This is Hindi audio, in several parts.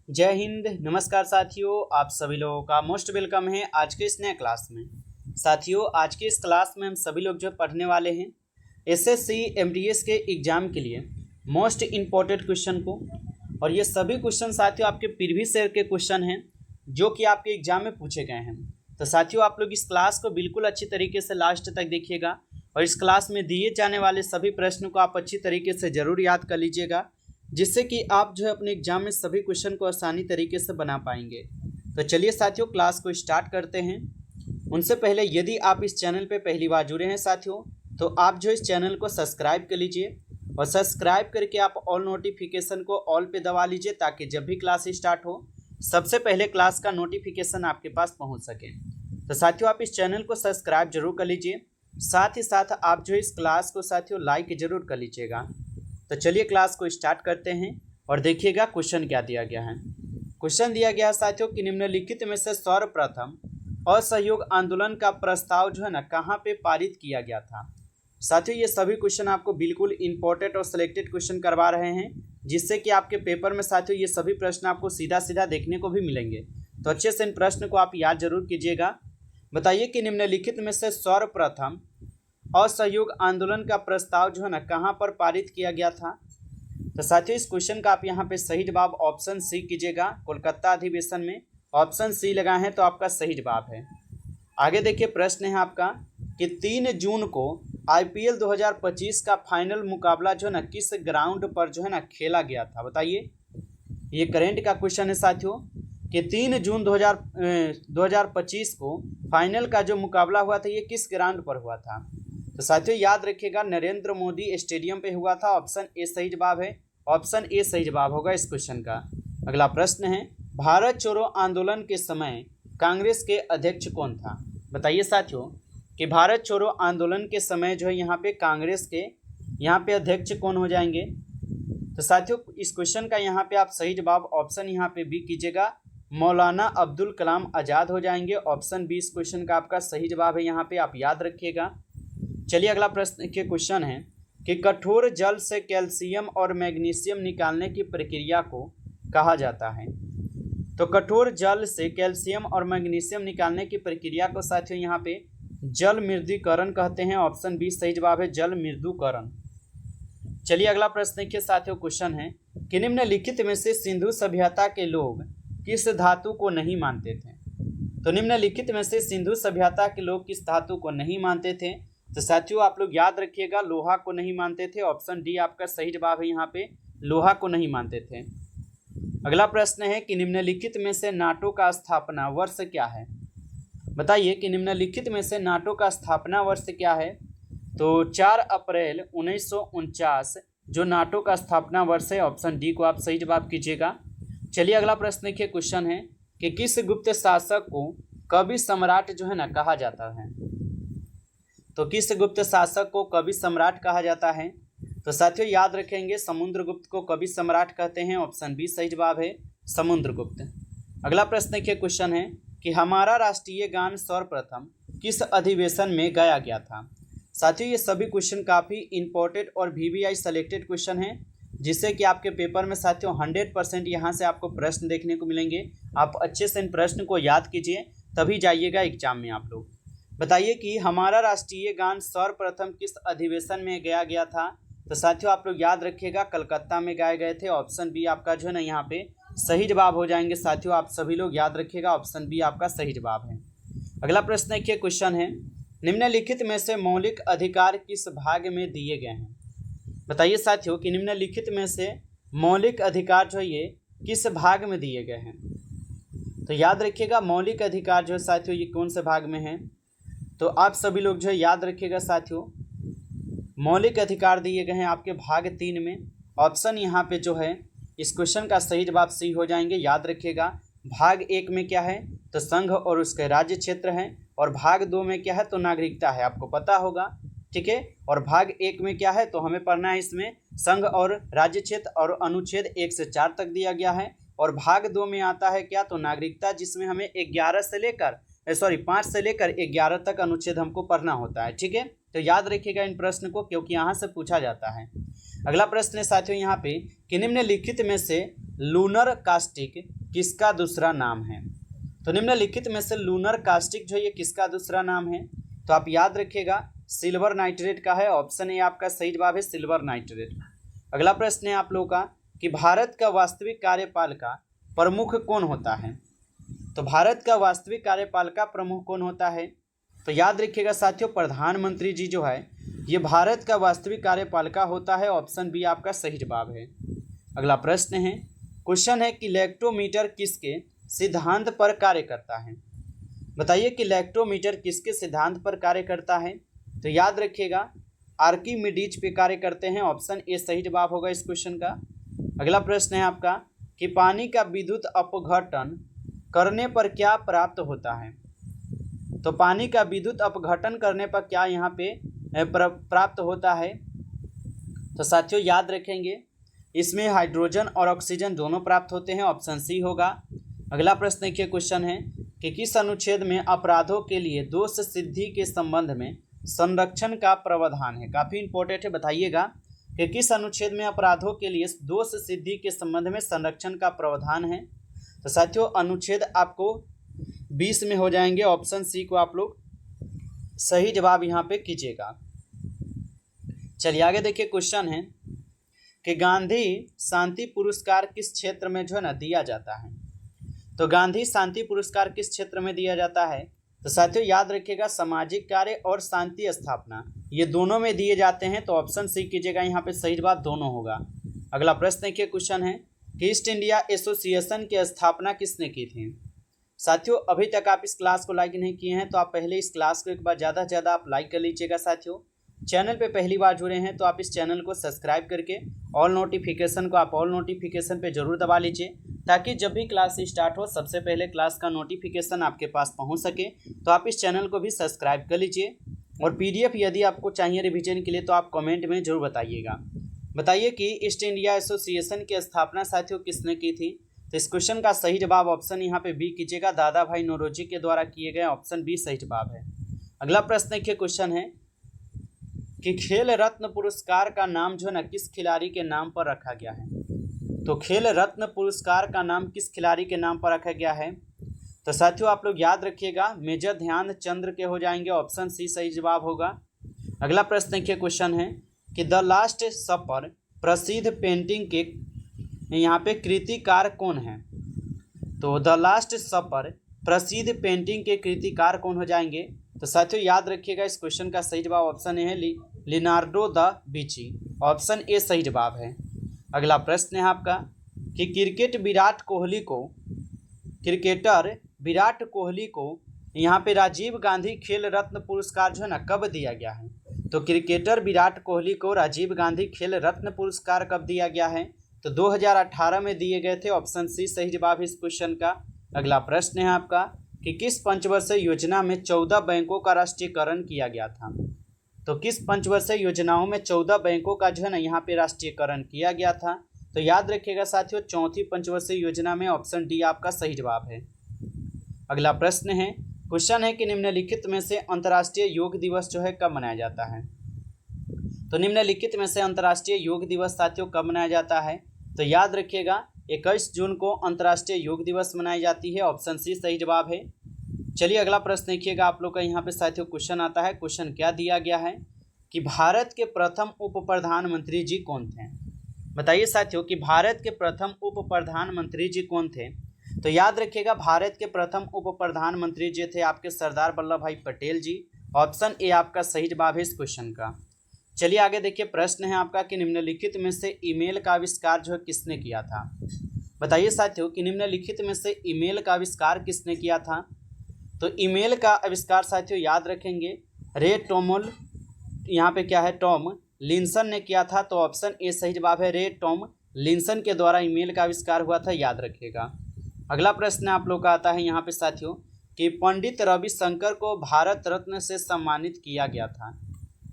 जय हिंद। नमस्कार साथियों, आप सभी लोगों का मोस्ट वेलकम है आज के इस नए क्लास में। साथियों, आज के इस क्लास में हम सभी लोग जो पढ़ने वाले हैं एसएससी एमटीएस के एग्ज़ाम के लिए मोस्ट इम्पोर्टेंट क्वेश्चन को। और ये सभी क्वेश्चन साथियों आपके प्रीवियस ईयर के क्वेश्चन हैं जो कि आपके एग्जाम में पूछे गए हैं। तो साथियों, आप लोग इस क्लास को बिल्कुल अच्छी तरीके से लास्ट तक देखिएगा और इस क्लास में दिए जाने वाले सभी प्रश्नों को आप अच्छी तरीके से ज़रूर याद कर लीजिएगा, जिससे कि आप जो है अपने एग्जाम में सभी क्वेश्चन को आसानी तरीके से बना पाएंगे। तो चलिए साथियों, क्लास को स्टार्ट करते हैं। उनसे पहले यदि आप इस चैनल पे पहली बार जुड़े हैं साथियों, तो आप जो इस चैनल को सब्सक्राइब कर लीजिए और सब्सक्राइब करके आप ऑल नोटिफिकेशन को ऑल पे दबा लीजिए, ताकि जब भी क्लास स्टार्ट हो सबसे पहले क्लास का नोटिफिकेशन आपके पास पहुँच सके। तो साथियों, आप इस चैनल को सब्सक्राइब जरूर कर लीजिए, साथ ही साथ आप जो इस क्लास को साथियों लाइक जरूर कर लीजिएगा। तो चलिए क्लास को स्टार्ट करते हैं और देखिएगा क्वेश्चन क्या दिया गया है। क्वेश्चन दिया गया है साथियों कि निम्नलिखित में से सर्वप्रथम असहयोग आंदोलन का प्रस्ताव जो है ना कहाँ पे पारित किया गया था। साथियों, ये सभी क्वेश्चन आपको बिल्कुल इंपॉर्टेंट और सिलेक्टेड क्वेश्चन करवा रहे हैं, जिससे कि आपके पेपर में साथियों ये सभी प्रश्न आपको सीधा सीधा देखने को भी मिलेंगे। तो अच्छे से इन प्रश्न को आप याद जरूर कीजिएगा। बताइए कि निम्नलिखित में से सर्वप्रथम असहयोग आंदोलन का प्रस्ताव जो है ना कहाँ पर पारित किया गया था। तो साथियों, इस क्वेश्चन का आप यहाँ पे सही जवाब ऑप्शन सी कीजिएगा। कोलकाता अधिवेशन में ऑप्शन सी लगाए हैं तो आपका सही जवाब है। आगे देखिए, प्रश्न है आपका कि 3 जून को आईपीएल 2025 का फाइनल मुकाबला जो है ना किस ग्राउंड पर जो है ना खेला गया था। बताइए, ये करेंट का क्वेश्चन है साथियों कि 3 जून 2025 को फाइनल का जो मुकाबला हुआ था ये किस ग्राउंड पर हुआ था। तो साथियों याद रखिएगा, नरेंद्र मोदी स्टेडियम पे हुआ था। ऑप्शन ए सही जवाब है, ऑप्शन ए सही जवाब होगा इस क्वेश्चन का। अगला प्रश्न है, भारत छोड़ो आंदोलन के समय कांग्रेस के अध्यक्ष कौन था। बताइए साथियों कि भारत छोड़ो आंदोलन के समय जो है यहाँ पे कांग्रेस के यहाँ पे अध्यक्ष कौन हो जाएंगे। तो साथियों, इस क्वेश्चन का यहाँ पे आप सही जवाब ऑप्शन यहाँ पे बी कीजिएगा, मौलाना अब्दुल कलाम आज़ाद हो जाएंगे। ऑप्शन बी इस क्वेश्चन का आपका सही जवाब है, यहाँ पे आप याद रखिएगा। चलिए अगला प्रश्न के क्वेश्चन है कि कठोर जल से कैल्शियम और मैग्नीशियम निकालने की प्रक्रिया को कहा जाता है। तो कठोर जल से कैल्शियम और मैग्नीशियम निकालने की प्रक्रिया को साथियों यहाँ पे जल मृदुकरण कहते हैं। ऑप्शन बी सही जवाब है, जल मृदुकरण। चलिए अगला प्रश्न देखिए साथियों, क्वेश्चन है कि निम्नलिखित में से सिंधु सभ्यता के लोग किस धातु को नहीं मानते थे। तो निम्नलिखित में से सिंधु सभ्यता के लोग किस धातु को नहीं मानते थे। तो साथियों आप लोग याद रखिएगा, लोहा को नहीं मानते थे। ऑप्शन डी आपका सही जवाब है, यहाँ पे लोहा को नहीं मानते थे। अगला प्रश्न है कि निम्नलिखित में से नाटो का स्थापना वर्ष क्या है। बताइए कि निम्नलिखित में से नाटो का स्थापना वर्ष क्या है। तो 4 अप्रैल 1949 जो नाटो का स्थापना वर्ष है। ऑप्शन डी को आप सही जवाब कीजिएगा। चलिए अगला प्रश्न देखिए, क्वेश्चन है कि किस गुप्त शासक को कवि सम्राट जो है ना कहा जाता है। तो किस गुप्त शासक को कवि सम्राट कहा जाता है। तो साथियों याद रखेंगे, समुद्रगुप्त को कवि सम्राट कहते हैं। ऑप्शन बी सही जवाब है, समुद्रगुप्त। अगला प्रश्न देखिए, क्वेश्चन है कि हमारा राष्ट्रीय गान सर्वप्रथम किस अधिवेशन में गाया गया था। साथियों ये सभी क्वेश्चन काफ़ी इंपॉर्टेंट और वीवीआई सेलेक्टेड क्वेश्चन है, जिससे कि आपके पेपर में साथियों 100% यहाँ से आपको प्रश्न देखने को मिलेंगे। आप अच्छे से इन प्रश्न को याद कीजिए, तभी जाइएगा एग्जाम में आप लोग। बताइए कि हमारा राष्ट्रीय गान सर्वप्रथम किस अधिवेशन में गाया गया था। तो साथियों आप लोग याद रखिएगा, कलकत्ता में गाए गए थे। ऑप्शन बी आपका जो है ना यहाँ पे सही जवाब हो जाएंगे। साथियों आप सभी लोग याद रखिएगा, ऑप्शन बी आपका सही जवाब है। अगला प्रश्न देखिए, क्वेश्चन है निम्नलिखित में से मौलिक अधिकार किस भाग में दिए गए हैं। बताइए साथियों कि निम्नलिखित में से मौलिक अधिकार जो है ये किस भाग में दिए गए हैं। तो याद रखिएगा, मौलिक अधिकार जो है साथियों ये कौन से भाग में है। तो आप सभी लोग जो है याद रखिएगा साथियों, मौलिक अधिकार दिए गए हैं आपके भाग 3 में। ऑप्शन यहाँ पे जो है इस क्वेश्चन का सही जवाब सी हो जाएंगे। याद रखिएगा, भाग 1 में क्या है तो संघ और उसके राज्य क्षेत्र हैं, और भाग 2 में क्या है तो नागरिकता है, आपको पता होगा, ठीक है। और भाग 1 में क्या है तो हमें पढ़ना है इसमें संघ और राज्य क्षेत्र और अनुच्छेद 1 से 4 तक दिया गया है। और भाग 2 में आता है क्या तो नागरिकता, जिसमें हमें 5 से लेकर 11 तक अनुच्छेद हमको पढ़ना होता है, ठीक है। तो याद रखिएगा इन प्रश्न को, क्योंकि यहाँ से पूछा जाता है। अगला प्रश्न है साथियों यहाँ पे कि निम्नलिखित में से लूनर कास्टिक किसका दूसरा नाम है? तो निम्नलिखित में से लूनर कास्टिक जो है ये किसका दूसरा नाम है? तो आप याद रखिएगा सिल्वर नाइट्रेट का है। ऑप्शन ए आपका सही जवाब है सिल्वर नाइट्रेट। अगला प्रश्न है आप लोगों का कि भारत का वास्तविक कार्यपालिका प्रमुख कौन होता है? तो भारत का वास्तविक कार्यपालिका प्रमुख कौन होता है? तो याद रखिएगा साथियों प्रधानमंत्री जी जो है ये भारत का वास्तविक कार्यपालिका होता है। ऑप्शन बी आपका सही जवाब है। अगला प्रश्न है, क्वेश्चन है कि लैक्टोमीटर किसके सिद्धांत पर कार्य करता है? बताइए कि लैक्टोमीटर किसके सिद्धांत पर कार्य करता है? तो याद रखिएगा आर्किमिडीज पे कार्य करते हैं। ऑप्शन ए सही जवाब होगा इस क्वेश्चन का। अगला प्रश्न है आपका कि पानी का विद्युत अपघटन करने पर क्या प्राप्त होता है? तो पानी का विद्युत अपघटन करने पर क्या यहाँ पे प्राप्त होता है? तो साथियों याद रखेंगे इसमें हाइड्रोजन और ऑक्सीजन दोनों प्राप्त होते हैं। ऑप्शन सी होगा। अगला प्रश्न देखिए, क्वेश्चन है कि किस अनुच्छेद में अपराधों के लिए दोष सिद्धि के संबंध में संरक्षण का प्रावधान है? काफ़ी इंपॉर्टेंट है, बताइएगा कि किस अनुच्छेद में अपराधों के लिए दोष सिद्धि के संबंध में संरक्षण का प्रावधान है? तो साथियों अनुच्छेद आपको 20 में हो जाएंगे। ऑप्शन सी को आप लोग सही जवाब यहाँ पे कीजिएगा। चलिए आगे देखिए, क्वेश्चन है कि गांधी शांति पुरस्कार किस क्षेत्र में जो है ना दिया जाता है? तो गांधी शांति पुरस्कार किस क्षेत्र में दिया जाता है? तो साथियों याद रखिएगा सामाजिक कार्य और शांति स्थापना ये दोनों में दिए जाते हैं। तो ऑप्शन सी कीजिएगा, यहाँ पे सही जवाब दोनों होगा। अगला प्रश्न देखिए, क्वेश्चन है कि ईस्ट इंडिया एसोसिएशन की स्थापना किसने की थी? साथियों अभी तक आप इस क्लास को लाइक नहीं किए हैं तो आप पहले इस क्लास को एक बार ज़्यादा से ज़्यादा आप लाइक कर लीजिएगा। साथियों चैनल पे पहली बार जुड़े हैं तो आप इस चैनल को सब्सक्राइब करके ऑल नोटिफिकेशन को आप ऑल नोटिफिकेशन पे जरूर दबा लीजिए ताकि जब भी क्लास स्टार्ट हो सबसे पहले क्लास का नोटिफिकेशन आपके पास पहुंच सके। तो आप इस चैनल को भी सब्सक्राइब कर लीजिए और पीडीएफ यदि आपको चाहिए रिवीजन के लिए तो आप कमेंट में जरूर बताइएगा। बताइए कि ईस्ट इंडिया एसोसिएशन की स्थापना साथियों किसने की थी? तो इस क्वेश्चन का सही जवाब ऑप्शन यहाँ पे बी कीजिएगा, दादा भाई नौरोजी के द्वारा किए गए। ऑप्शन बी सही जवाब है। अगला प्रश्न देखिए, क्वेश्चन है कि खेल रत्न पुरस्कार का नाम जो है ना किस खिलाड़ी के नाम पर रखा गया है? तो खेल रत्न पुरस्कार का नाम किस खिलाड़ी के नाम पर रखा गया है? तो साथियों आप लोग याद रखिएगा मेजर ध्यानचंद्र के हो जाएंगे। ऑप्शन सी सही जवाब होगा। अगला प्रश्न देखिए, क्वेश्चन है कि द लास्ट सपर प्रसिद्ध पेंटिंग के यहाँ पे कृतिकार कौन है? तो द लास्ट सपर प्रसिद्ध पेंटिंग के कृतिकार कौन हो जाएंगे? तो साथियों याद रखिएगा इस क्वेश्चन का सही जवाब ऑप्शन ए है Leonardo the Vinci. Option A सही जवाब है। अगला प्रश्न है आपका कि क्रिकेटर विराट कोहली को यहाँ पे राजीव गांधी खेल रत्न पुरस्कार जो है ना कब दिया गया है? तो क्रिकेटर विराट कोहली को राजीव गांधी खेल रत्न पुरस्कार कब दिया गया है? तो 2018 में दिए गए थे। ऑप्शन सी सही जवाब है इस क्वेश्चन का। अगला प्रश्न है आपका कि किस पंचवर्षीय योजना में 14 बैंकों का राष्ट्रीयकरण किया गया था? तो किस पंचवर्षीय योजनाओं में 14 बैंकों का जो है ना यहाँ पे राष्ट्रीयकरण किया गया था? तो याद रखिएगा साथियों चौथी पंचवर्षीय योजना में। ऑप्शन डी आपका सही जवाब है। अगला प्रश्न है, क्वेश्चन है कि निम्नलिखित में से अंतर्राष्ट्रीय योग दिवस जो है कब मनाया जाता है? तो निम्नलिखित में से अंतर्राष्ट्रीय योग दिवस साथियों कब मनाया जाता है? तो याद रखिएगा 21 जून को अंतर्राष्ट्रीय योग दिवस मनाई जाती है। ऑप्शन सी सही जवाब है। चलिए अगला प्रश्न देखिएगा आप लोग का यहाँ पे साथियों क्वेश्चन आता है। क्वेश्चन क्या दिया गया है कि भारत के प्रथम उप प्रधानमंत्री जी कौन थे? बताइए साथियों कि भारत के प्रथम उप प्रधानमंत्री जी कौन थे? तो याद रखिएगा भारत के प्रथम उप प्रधानमंत्री जी थे आपके सरदार वल्लभ भाई पटेल जी। ऑप्शन ए आपका सही जवाब है इस क्वेश्चन का। चलिए आगे देखिए, प्रश्न है आपका कि निम्नलिखित में से ईमेल का आविष्कार जो है किसने किया था? बताइए साथियों कि निम्नलिखित में से ईमेल का आविष्कार किसने किया था? तो ईमेल का आविष्कार साथियों याद रखेंगे रे टॉमल यहाँ पे क्या है टॉम लिंसन ने किया था। तो ऑप्शन ए सही जवाब है, रे टॉम लिंसन के द्वारा ईमेल का आविष्कार हुआ था, याद रखिएगा। अगला प्रश्न आप लोग का आता है यहाँ पे साथियों कि पंडित रविशंकर को भारत रत्न से सम्मानित किया गया था।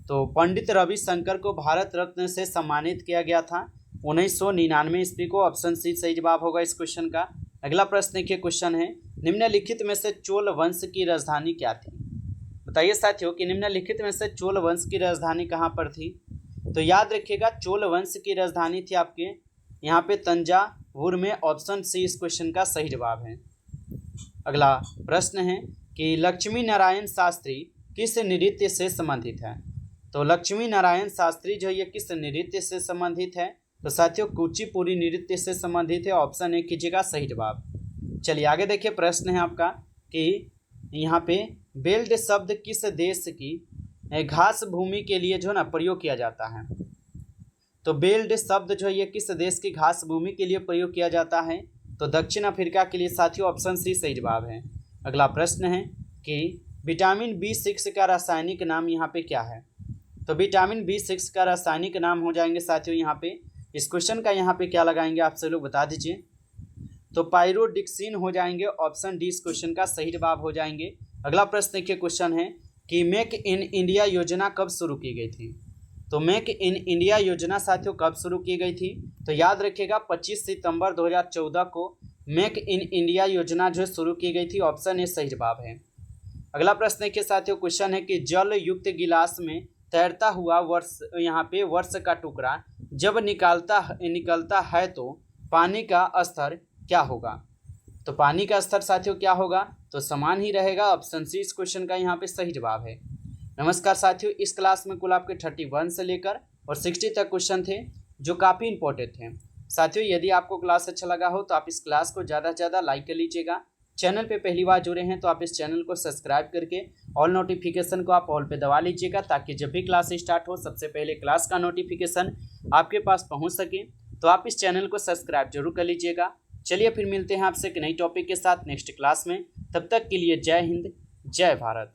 तो पंडित रविशंकर को भारत रत्न से सम्मानित किया गया था 1999 ईस्वी को। ऑप्शन सी सही जवाब होगा इस क्वेश्चन का। अगला प्रश्न देखिए, क्वेश्चन है निम्नलिखित में से चोल वंश की राजधानी क्या थी? बताइए साथियों कि निम्नलिखित में से चोल वंश की राजधानी कहाँ पर थी? तो याद रखिएगा चोल वंश की राजधानी थी आपके यहाँ पे वुर में ऑप्शन सी इस क्वेश्चन का सही जवाब है। अगला प्रश्न है कि लक्ष्मी नारायण शास्त्री किस नृत्य से संबंधित है। तो लक्ष्मी नारायण शास्त्री जो ये किस नृत्य से संबंधित है, तो साथियों कुचिपुड़ी नृत्य से संबंधित है। ऑप्शन ए कीजिएगा सही जवाब। चलिए आगे देखिए, प्रश्न है आपका कि यहाँ पे बेल्ट शब्द किस देश की घास भूमि के लिए जो ना प्रयोग किया जाता है। तो बेल्ट शब्द जो है ये किस देश की घास भूमि के लिए प्रयोग किया जाता है, तो दक्षिण अफ्रीका के लिए। साथियों ऑप्शन सी सही जवाब है। अगला प्रश्न है कि विटामिन B6 का रासायनिक नाम यहाँ पे क्या है। तो विटामिन B6 का रासायनिक नाम हो जाएंगे साथियों यहाँ पे, इस क्वेश्चन का यहाँ पे क्या लगाएंगे आप सब लोग बता दीजिए। तो पायरोडिक्सिन हो जाएंगे। ऑप्शन डी इस क्वेश्चन का सही जवाब हो जाएंगे। अगला प्रश्न देखिए, क्वेश्चन है कि मेक इन इंडिया योजना कब शुरू की गई थी। तो मेक इन इंडिया योजना साथियों कब शुरू की गई थी, तो याद रखिएगा 25 सितंबर 2014 को मेक इन इंडिया योजना जो शुरू की गई थी। ऑप्शन ए सही जवाब है। अगला प्रश्न देखिए साथियों, क्वेश्चन है कि जल युक्त गिलास में तैरता हुआ वर्ष का टुकड़ा जब निकलता है तो पानी का स्तर क्या होगा। तो पानी का स्तर साथियों क्या होगा, तो समान ही रहेगा। ऑप्शन सी इस क्वेश्चन का यहाँ पे सही जवाब है। नमस्कार साथियों, इस क्लास में कुल आपके 31 से लेकर और 60 तक क्वेश्चन थे जो काफ़ी इंपॉर्टेंट थे। साथियों यदि आपको क्लास अच्छा लगा हो तो आप इस क्लास को ज़्यादा से ज़्यादा लाइक कर लीजिएगा। चैनल पे पहली बार जुड़े हैं तो आप इस चैनल को सब्सक्राइब करके ऑल नोटिफिकेशन को आप ऑल पे दबा लीजिएगा, ताकि जब भी क्लास स्टार्ट हो सबसे पहले क्लास का नोटिफिकेशन आपके पास पहुँच सके। तो आप इस चैनल को सब्सक्राइब जरूर कर लीजिएगा। चलिए फिर मिलते हैं आपसे एक नई टॉपिक के साथ नेक्स्ट क्लास में। तब तक के लिए जय हिंद, जय भारत।